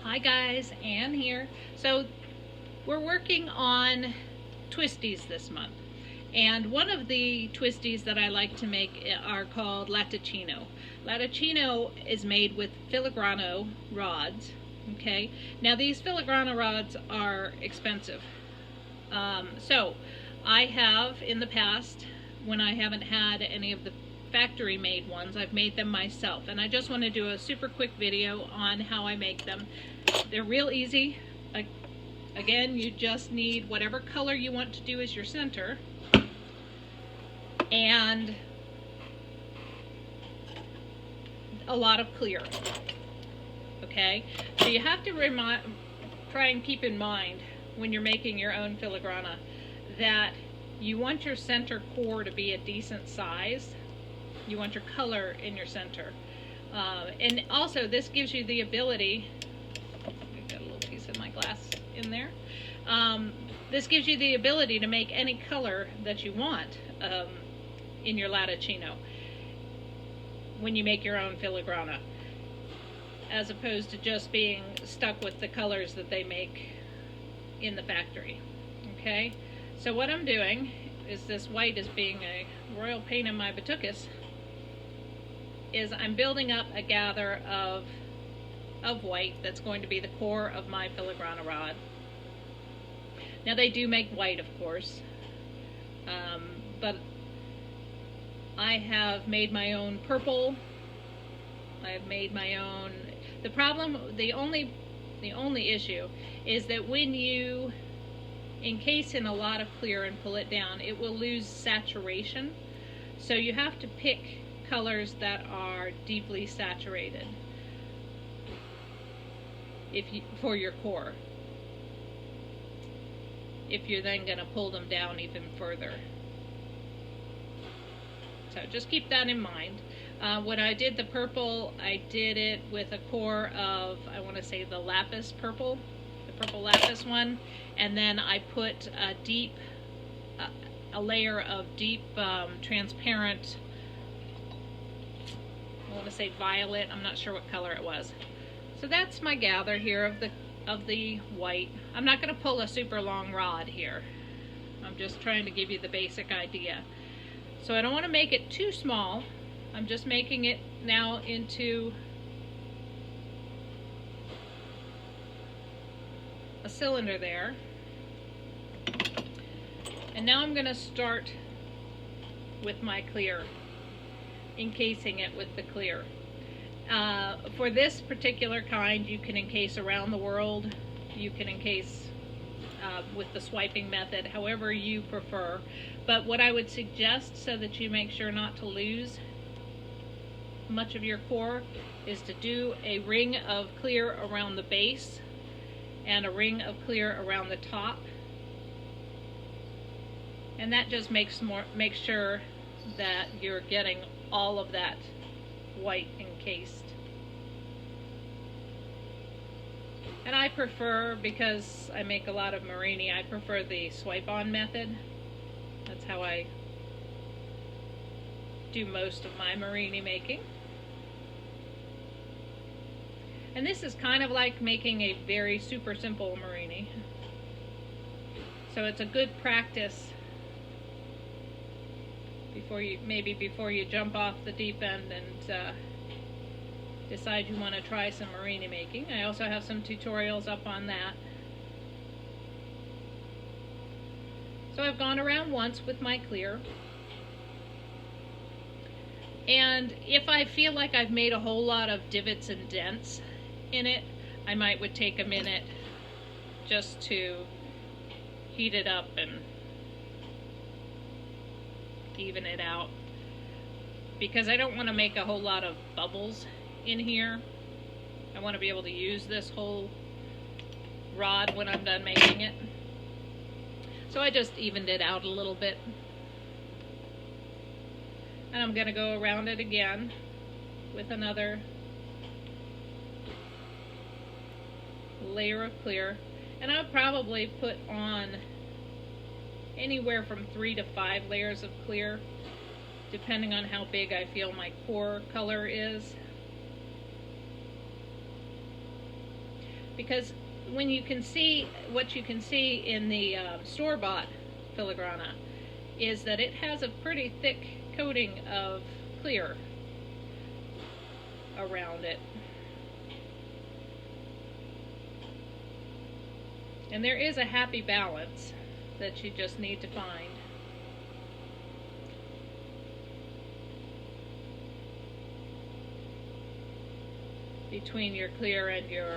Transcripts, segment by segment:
Hi guys, Anne here. So we're working on twisties this month. And one of the twisties that I like to make are called latticino. Latticino is made with filigrana rods. Okay, now these filigrana rods are expensive. So I have in the past, when I haven't had any of the factory made ones, I've made them myself, and I just want to do a super quick video on how I make them. They're real easy. Again, you just need whatever color you want to do as your center, and a lot of clear. Okay, so you have to try and keep in mind when you're making your own filigrana that you want your center core to be a decent size. You want your color in your center. And also this gives you the ability, I've got a little piece of my glass in there. This gives you the ability to make any color that you want in your latticino when you make your own filigrana, as opposed to just being stuck with the colors that they make in the factory. Okay, so what I'm doing is, this white is being a royal pain in my batuckus, is I'm building up a gather of white that's going to be the core of my filigrana rod. Now they do make white, of course, but I have made my own purple. I've made my own. The only issue is that when you encase in a lot of clear and pull it down, it will lose saturation. So you have to pick colors that are deeply saturated for your core, if you're then going to pull them down even further. So just keep that in mind. When I did the purple, I did it with a core of, I want to say, the lapis purple, the purple lapis one, and then I put a layer of deep transparent, I want to say violet, I'm not sure what color it was. So that's my gather here of the white. I'm not going to pull a super long rod here. I'm just trying to give you the basic idea. So I don't want to make it too small. I'm just making it now into a cylinder there. And now I'm going to start with my clear, encasing it with the clear. For this particular kind, you can encase around the world. You can encase with the swiping method, however you prefer. But what I would suggest, so that you make sure not to lose much of your core, is to do a ring of clear around the base and a ring of clear around the top. And that just makes sure that you're getting all of that white encased. And I prefer, because I make a lot of marini, I prefer the swipe on method. That's how I do most of my marini making. And this is kind of like making a very super simple marini. So it's a good practice before you jump off the deep end and decide you want to try some marini making. I also have some tutorials up on that. So I've gone around once with my clear, and if I feel like I've made a whole lot of divots and dents in it, I would take a minute just to heat it up and even it out, because I don't want to make a whole lot of bubbles in here. I want to be able to use this whole rod when I'm done making it. So I just evened it out a little bit. And I'm going to go around it again with another layer of clear. And I'll probably put on anywhere from 3 to 5 layers of clear, depending on how big I feel my core color is. because when you can see, what you can see in the store-bought Filigrana is that it has a pretty thick coating of clear around it. And there is a happy balance that you just need to find. Between your clear and your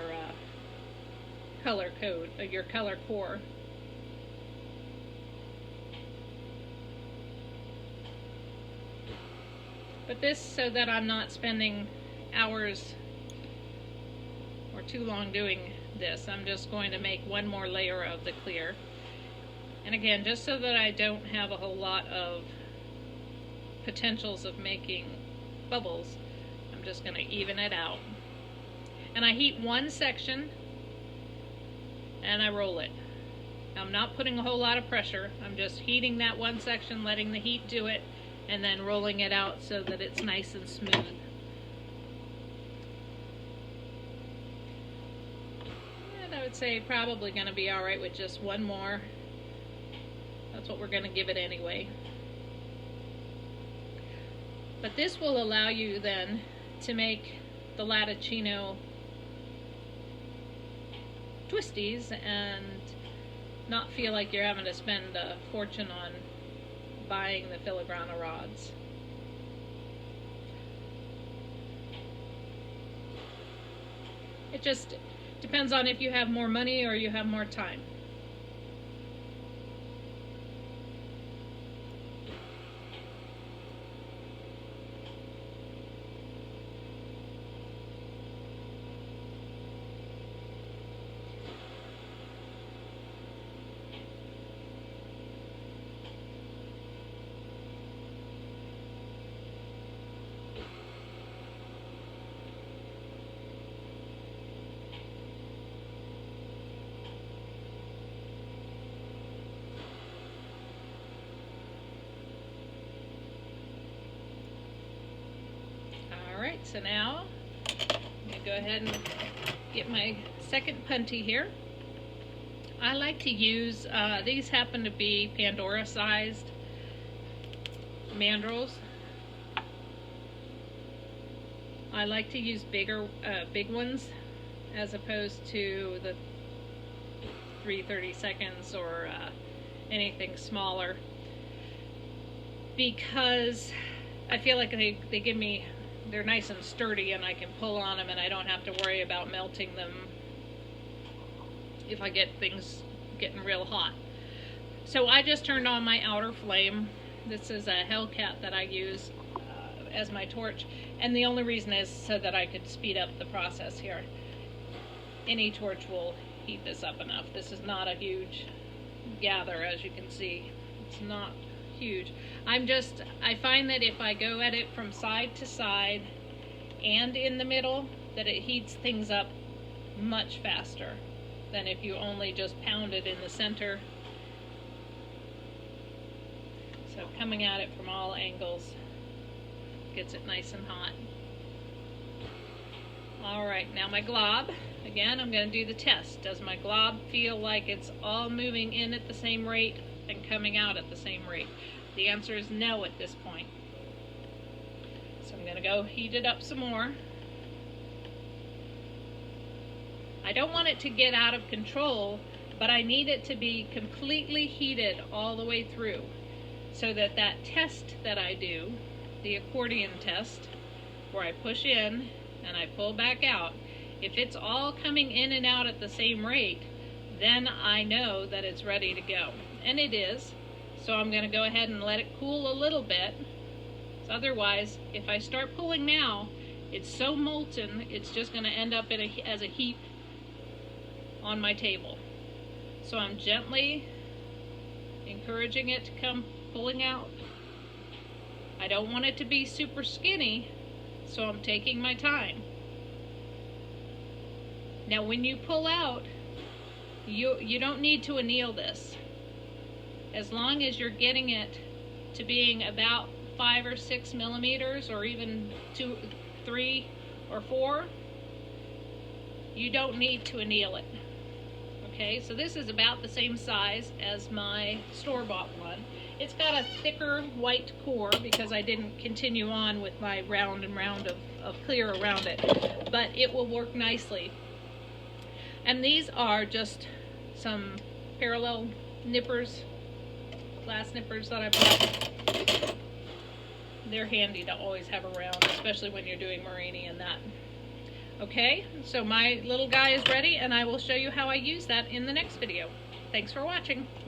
color code, your color core. But this, so that I'm not spending hours or too long doing this, I'm just going to make one more layer of the clear. And again, just so that I don't have a whole lot of potentials of making bubbles, I'm just going to even it out. And I heat one section and I roll it. I'm not putting a whole lot of pressure. I'm just heating that one section, letting the heat do it, and then rolling it out so that it's nice and smooth. And I would say probably going to be alright with just one more. That's what we're going to give it anyway. But this will allow you then to make the latticino twisties and not feel like you're having to spend a fortune on buying the Filigrana rods. It just depends on if you have more money or you have more time. Alright, so now I'm going to go ahead and get my second punty here. I like to use, these happen to be Pandora sized mandrels. I like to use big ones as opposed to the 3/32 or anything smaller, because I feel like they give me, they're nice and sturdy and I can pull on them and I don't have to worry about melting them if I get things getting real hot. So I just turned on my outer flame. This is a Hellcat that I use as my torch, and the only reason is so that I could speed up the process here. Any torch will heat this up enough. This is not a huge gather, as you can see. It's not huge. I find that if I go at it from side to side and in the middle, that it heats things up much faster than if you only just pound it in the center. So coming at it from all angles gets it nice and hot. Alright, now my glob. Again, I'm going to do the test. Does my glob feel like it's all moving in at the same rate and coming out at the same rate? The answer is no at this point. So I'm going to go heat it up some more. I don't want it to get out of control, but I need it to be completely heated all the way through, so that that test that I do, the accordion test, where I push in and I pull back out, if it's all coming in and out at the same rate, then I know that it's ready to go. And it is. So I'm going to go ahead and let it cool a little bit. So otherwise, if I start pulling now, it's so molten, it's just going to end up as a heap on my table. So I'm gently encouraging it to come pulling out. I don't want it to be super skinny, so I'm taking my time. Now when you pull out, you don't need to anneal this. As long as you're getting it to being about 5 or 6 millimeters, or even 2, 3 or 4, you don't need to anneal it. Okay, so this is about the same size as my store-bought one. It's got a thicker white core because I didn't continue on with my round and round of clear around it, but it will work nicely. And these are just some parallel nippers, glass nippers that I bought. They're handy to always have around, especially when you're doing Marini and that. Okay, so my little guy is ready, and I will show you how I use that in the next video. Thanks for watching.